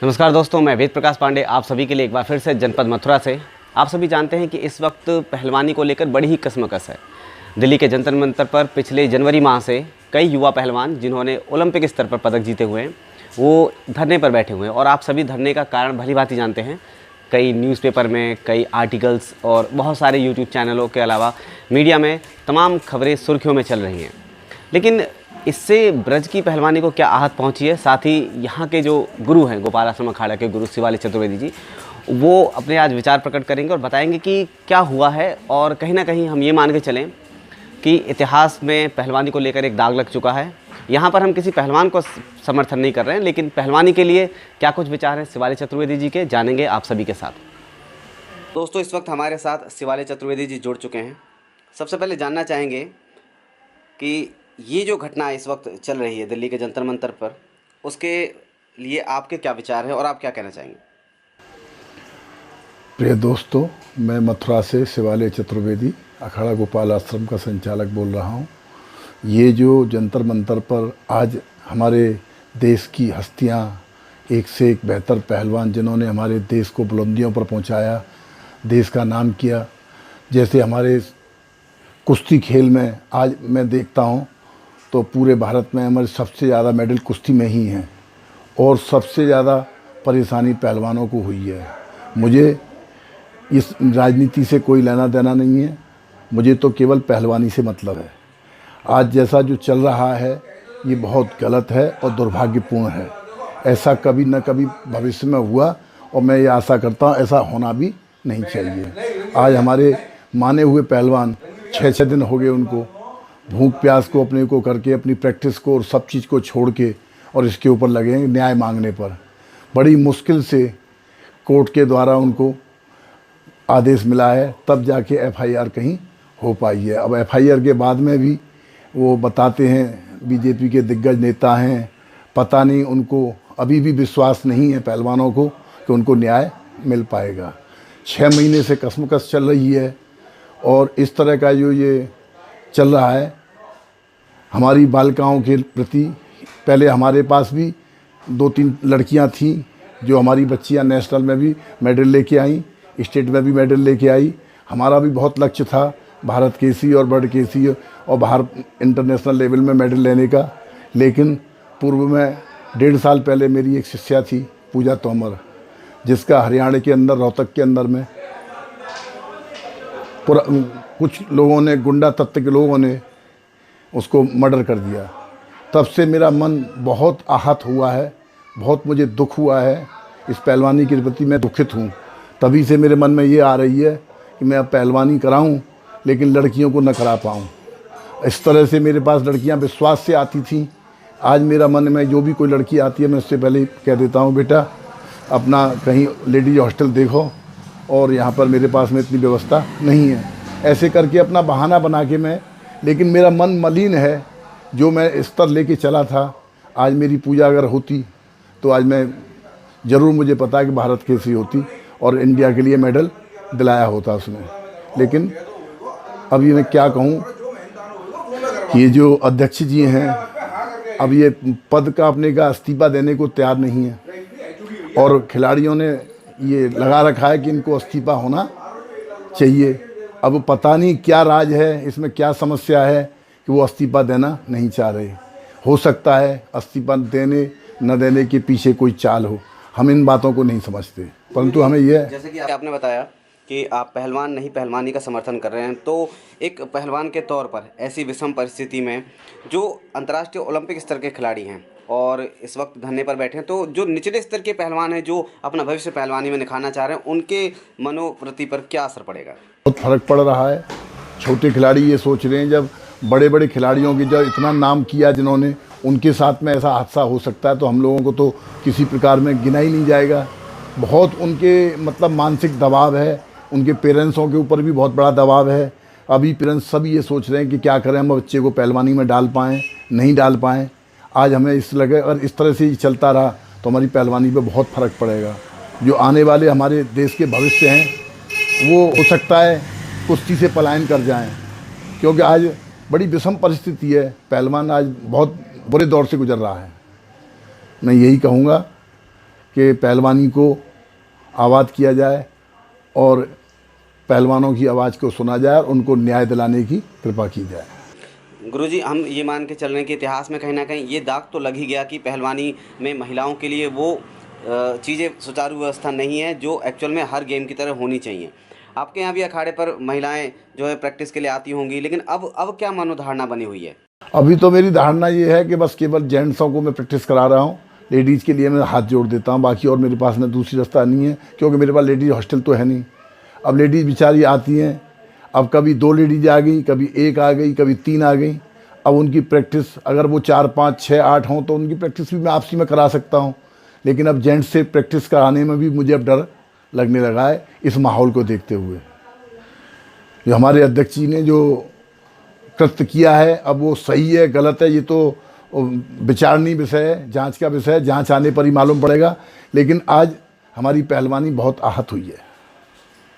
नमस्कार दोस्तों, मैं वेद प्रकाश पांडे आप सभी के लिए एक बार फिर से जनपद मथुरा से। आप सभी जानते हैं कि इस वक्त पहलवानी को लेकर बड़ी ही कशमकश है। दिल्ली के जंतर मंतर पर पिछले जनवरी माह से कई युवा पहलवान जिन्होंने ओलंपिक स्तर पर पदक जीते हुए हैं वो धरने पर बैठे हुए हैं। और आप सभी धरने का कारण भली भांति जानते हैं। कई न्यूज़पेपर में, कई आर्टिकल्स और बहुत सारे यूट्यूब चैनलों के अलावा मीडिया में तमाम खबरें सुर्खियों में चल रही हैं। लेकिन इससे ब्रज की पहलवानी को क्या आहत पहुंची है, साथ ही यहाँ के जो गुरु हैं, गोपाल आश्रम अखाड़ा के गुरु शिवालिक चतुर्वेदी जी, वो अपने आज विचार प्रकट करेंगे और बताएंगे कि क्या हुआ है। और कहीं ना कहीं हम ये मान के चलें कि इतिहास में पहलवानी को लेकर एक दाग लग चुका है। यहाँ पर हम किसी पहलवान को समर्थन नहीं कर रहे हैं, लेकिन पहलवानी के लिए क्या कुछ विचार हैं शिवालिक चतुर्वेदी जी के, जानेंगे आप सभी के साथ। दोस्तों, इस वक्त हमारे साथ शिवालिक चतुर्वेदी जी जुड़ चुके हैं। सबसे पहले जानना चाहेंगे कि ये जो घटना इस वक्त चल रही है दिल्ली के जंतर मंतर पर, उसके लिए आपके क्या विचार हैं और आप क्या कहना चाहेंगे? प्रिय दोस्तों, मैं मथुरा से शिवालिक चतुर्वेदी अखाड़ा गोपाल आश्रम का संचालक बोल रहा हूँ। ये जो जंतर मंतर पर आज हमारे देश की हस्तियाँ, एक से एक बेहतर पहलवान जिन्होंने हमारे देश को बुलंदियों पर पहुँचाया, देश का नाम किया, जैसे हमारे कुश्ती खेल में आज मैं देखता हूँ तो पूरे भारत में हमारे सबसे ज़्यादा मेडल कुश्ती में ही हैं और सबसे ज़्यादा परेशानी पहलवानों को हुई है। मुझे इस राजनीति से कोई लेना देना नहीं है, मुझे तो केवल पहलवानी से मतलब है। आज जैसा जो चल रहा है ये बहुत गलत है और दुर्भाग्यपूर्ण है। ऐसा कभी न कभी भविष्य में हुआ और मैं ये आशा करता हूँ ऐसा होना भी नहीं चाहिए। आज हमारे माने हुए पहलवान 6-6 दिन हो गए उनको भूख प्यास को अपने को करके अपनी प्रैक्टिस को और सब चीज़ को छोड़ के और इसके ऊपर लगे हैं न्याय मांगने पर। बड़ी मुश्किल से कोर्ट के द्वारा उनको आदेश मिला है, तब जाके एफआईआर कहीं हो पाई है। अब एफआईआर के बाद में भी वो बताते हैं बीजेपी के दिग्गज नेता हैं, पता नहीं उनको अभी भी विश्वास नहीं है पहलवानों को कि उनको न्याय मिल पाएगा। 6 महीने से कशमकश चल रही है और इस तरह का जो ये चल रहा है हमारी बालिकाओं के प्रति। पहले हमारे पास भी 2-3 लड़कियां थीं जो हमारी बच्चियां नेशनल में भी मेडल लेके आई, स्टेट में भी मेडल लेके आई। हमारा भी बहुत लक्ष्य था भारत केसी और वर्ल्ड केसी और बाहर इंटरनेशनल लेवल में मेडल लेने का। लेकिन पूर्व में 1.5 साल पहले मेरी एक शिष्या थी पूजा तोमर, जिसका हरियाणा के अंदर रोहतक के अंदर में कुछ लोगों ने, गुंडा तत्व के लोगों ने उसको मर्डर कर दिया। तब से मेरा मन बहुत आहत हुआ है, बहुत मुझे दुख हुआ है। इस पहलवानी के प्रति मैं दुखित हूँ। तभी से मेरे मन में ये आ रही है कि मैं अब पहलवानी कराऊँ लेकिन लड़कियों को न करा पाऊँ। इस तरह से मेरे पास लड़कियाँ विश्वास से आती थीं। आज मेरा मन में जो भी कोई लड़की आती है मैं उससे पहले कह देता हूँ, बेटा अपना कहीं लेडीज हॉस्टल देखो और यहाँ पर मेरे पास में इतनी व्यवस्था नहीं है। ऐसे करके अपना बहाना बना के मैं, लेकिन मेरा मन मलिन है। जो मैं स्तर लेके चला था, आज मेरी पूजा अगर होती तो आज मैं ज़रूर, मुझे पता है कि भारत केसरी होती और इंडिया के लिए मेडल दिलाया होता उसमें। लेकिन अभी मैं क्या कहूँ, ये जो अध्यक्ष जी हैं अब ये पद का अपने का इस्तीफा देने को तैयार नहीं है और खिलाड़ियों ने ये लगा रखा है कि इनको इस्तीफा होना चाहिए। अब पता नहीं क्या राज है, इसमें क्या समस्या है कि वो इस्तीफा देना नहीं चाह रहे। हो सकता है इस्तीफा देने न देने के पीछे कोई चाल हो, हम इन बातों को नहीं समझते। परंतु हमें यह, जैसे कि आपने बताया कि आप पहलवान नहीं पहलवानी का समर्थन कर रहे हैं, तो एक पहलवान के तौर पर ऐसी विषम परिस्थिति में जो अंतर्राष्ट्रीय ओलंपिक स्तर के खिलाड़ी हैं और इस वक्त धरने पर बैठे हैं, तो जो निचले स्तर के पहलवान हैं जो अपना भविष्य पहलवानी में निखारना चाह रहे हैं, उनके मनोवृत्ति पर क्या असर पड़ेगा? बहुत फर्क पड़ रहा है। छोटे खिलाड़ी ये सोच रहे हैं, जब बड़े बड़े खिलाड़ियों की जो इतना नाम किया जिन्होंने, उनके साथ में ऐसा हादसा हो सकता है तो हम लोगों को तो किसी प्रकार में गिना ही नहीं जाएगा। बहुत उनके मतलब मानसिक दबाव है, उनके पेरेंट्सों के ऊपर भी बहुत बड़ा दबाव है। अभी पेरेंट्स सभी ये सोच रहे हैं कि क्या करें, हम बच्चे को पहलवानी में डाल पाएँ, नहीं डाल पाएँ। आज हमें इस लगे अगर इस तरह से ही चलता रहा तो हमारी पहलवानी पे बहुत फ़र्क पड़ेगा। जो आने वाले हमारे देश के भविष्य हैं वो हो सकता है कुश्ती से पलायन कर जाएं, क्योंकि आज बड़ी विषम परिस्थिति है। पहलवान आज बहुत बुरे दौर से गुजर रहा है। मैं यही कहूँगा कि पहलवानी को आबाद किया जाए और पहलवानों की आवाज़ को सुना जाए और उनको न्याय दिलाने की कृपा की जाए। गुरुजी, हम ये मान के चल रहे हैं कि इतिहास में कहीं ना कहीं ये दाग तो लग ही गया कि पहलवानी में महिलाओं के लिए वो चीज़ें सुचारू व्यवस्था नहीं है जो एक्चुअल में हर गेम की तरह होनी चाहिए। आपके यहाँ भी अखाड़े पर महिलाएं जो है प्रैक्टिस के लिए आती होंगी, लेकिन अब क्या मनोधारणा बनी हुई है? अभी तो मेरी धारणा ये है कि बस केवल जेंट्सों को मैं प्रैक्टिस करा रहा हूँ, लेडीज़ के लिए मैं हाथ जोड़ देता हूँ, बाकी और मेरे पास में दूसरी रास्ता नहीं है, क्योंकि मेरे पास लेडीज़ हॉस्टल तो है नहीं। अब लेडीज़ बेचारी आती हैं, अब कभी 2 लेडीज आ गई, कभी 1 आ गई, कभी 3 आ गई। अब उनकी प्रैक्टिस अगर वो 4, 5, 6, 8 हों तो उनकी प्रैक्टिस भी मैं आपसी में करा सकता हूँ, लेकिन अब जेंट्स से प्रैक्टिस कराने में भी मुझे अब डर लगने लगा है इस माहौल को देखते हुए। जो हमारे अध्यक्ष जी ने जो कृत्य किया है, अब वो सही है गलत है ये तो विचारणीय विषय है, जांच का विषय है, जांच आने पर ही मालूम पड़ेगा। लेकिन आज हमारी पहलवानी बहुत आहत हुई है।